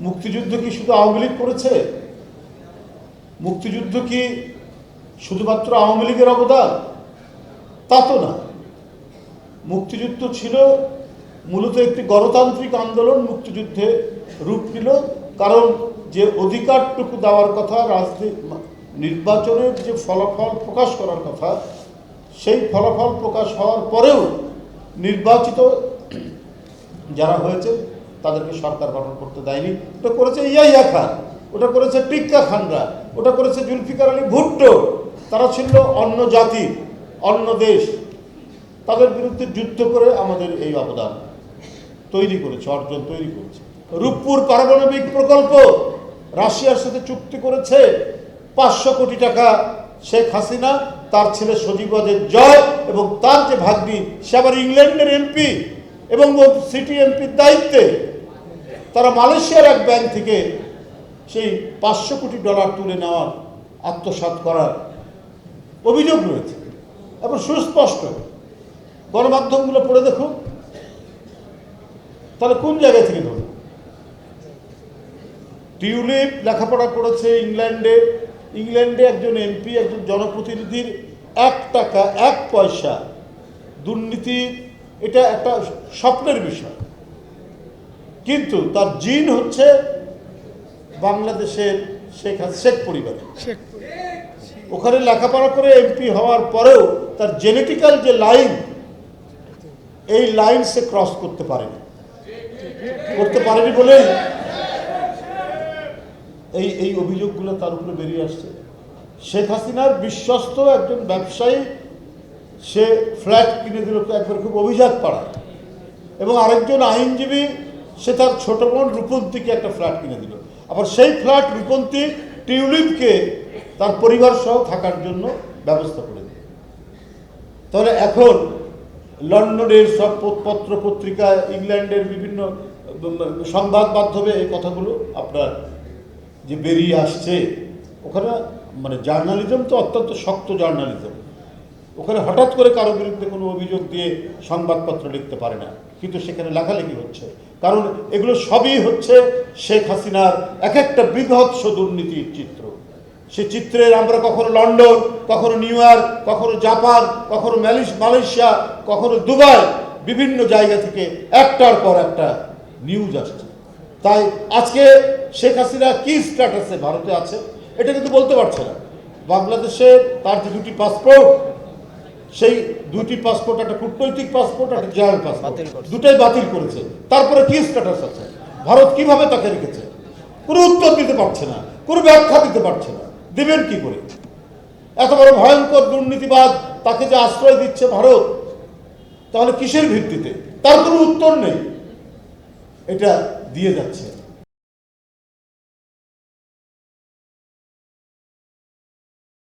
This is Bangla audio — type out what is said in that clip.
মুক্তিযুদ্ধ কি শুধু আওয়ামী লীগ করেছে? মুক্তিযুদ্ধ কি শুধুমাত্র আওয়ামী লীগের অবদান? তা তো না। মুক্তিযুদ্ধ ছিল মূলত একটি গণতান্ত্রিক আন্দোলন। মুক্তিযুদ্ধে রূপ নিল কারণ যে অধিকারটুকু দেওয়ার কথা, নির্বাচনের যে ফলাফল প্রকাশ করার কথা, সেই ফলাফল প্রকাশ হওয়ার পরেও নির্বাচিত যারা হয়েছে তাদেরকে সরকার গঠন করতে দেয়নি। ওটা করেছে ইয়াহিয়া খান, ওটা করেছে টিক্কা খানরা, ওটা করেছে জুলফিকার আলী ভুট্টো। তারা ছিল অন্য জাতি, অন্য দেশ, তাদের বিরুদ্ধে যুদ্ধ করে আমাদের এই অবদান তৈরি করেছে, অর্জন তৈরি করেছে। রূপপুর পারমাণবিক প্রকল্প রাশিয়ার সাথে চুক্তি করেছে 500 কোটি টাকা। শেখ হাসিনা, তার ছেলে সজীবদের জয় এবং তার যে ভাগ্নি, সে আবার ইংল্যান্ডের এমপি এবং সিটি এমপির দায়িত্বে, তারা মালয়েশিয়ার এক ব্যাংক থেকে সেই 500 কোটি ডলার তুলে নেওয়ার, আত্মসাৎ করার অভিযোগ রয়েছে এবং সুস্পষ্ট। গণমাধ্যমগুলো পড়ে দেখুন, তাহলে কোন জায়গা থেকে ধরুন? টিউলিপ লেখাপড়া করেছে ইংল্যান্ডে। ইংল্যান্ডে একজন এমপি, একজন জনপ্রতিনিধির 1 টাকা 1 পয়সা দুর্নীতি, এটা একটা স্বপ্নের বিষয়। কিন্তু তার জিন হচ্ছে বাংলাদেশের শেখ পরিবার। ওখানে লেখাপড়া করে এমপি হওয়ার পরেও তার জেনেটিক্যাল যে লাইন, এই লাইন সে ক্রস করতে পারেনি বলেই এই অভিযোগগুলো তার উপরে বেরিয়ে আসছে। শেখ হাসিনার বিশ্বস্ত একজন ব্যবসায়ী, সে ফ্ল্যাট কিনে দিল একবার খুব অভিজাত পাড়ায়, এবং আরেকজন আইনজীবী, সে তার ছোট বোন রূপন্তীকে একটা ফ্ল্যাট কিনে দিল। আবার সেই ফ্ল্যাট রূপন্তী টিউলিপকে তার পরিবার সহ থাকার জন্য ব্যবস্থা করে দিল। তাহলে এখন লন্ডনের সব পত্র পত্রিকায়, ইংল্যান্ডের বিভিন্ন সংবাদ মাধ্যমে এই কথাগুলো আপনার যে বেরিয়ে আসছে, ওখানে মানে জার্নালিজম তো অত্যন্ত শক্ত জার্নালিজম। ওখানে হঠাৎ করে কারো বিরুদ্ধে কোনো অভিযোগ দিয়ে সংবাদপত্র লিখতে পারে না, কিন্তু সেখানে লেখালেখি হচ্ছে। কারণ এগুলো সবই হচ্ছে শেখ হাসিনার এক একটা বৃহৎ দুর্নীতির চিত্র। সে চিত্রের আমরা কখনো লন্ডন, কখনো নিউ ইয়র্ক, কখনো জাপান, কখনো মালয়েশিয়া, কখনো দুবাই, বিভিন্ন জায়গা থেকে একটার পর একটা নিউজ আসছে। তাই আজকে শেখ হাসিনা কি স্ট্যাটাসে ভারতে আছে এটা কিন্তু বলতে পারছে না। বাংলাদেশে তার যে 2টি পাসপোর্ট, সেই 2টি পাসপোর্ট, একটা কূটনৈতিক পাসপোর্ট, একটা জেনারেল পাসপোর্ট, দুটাই বাতিল করেছে। তারপরে কি স্ট্যাটাস আছে? ভারত কিভাবে তাকে রেখেছে? কোনো উত্তর দিতে পারছে না, কোনো ব্যাখ্যা দিতে পারছে না। দেবেন কি করে? এত বড় ভয়ঙ্কর দুর্নীতিবাদ, তাকে যে আশ্রয় দিচ্ছে ভারত, তাহলে কিসের ভিত্তিতে? তার কোনো উত্তর নেই। এটা দিয়ে যাচ্ছে।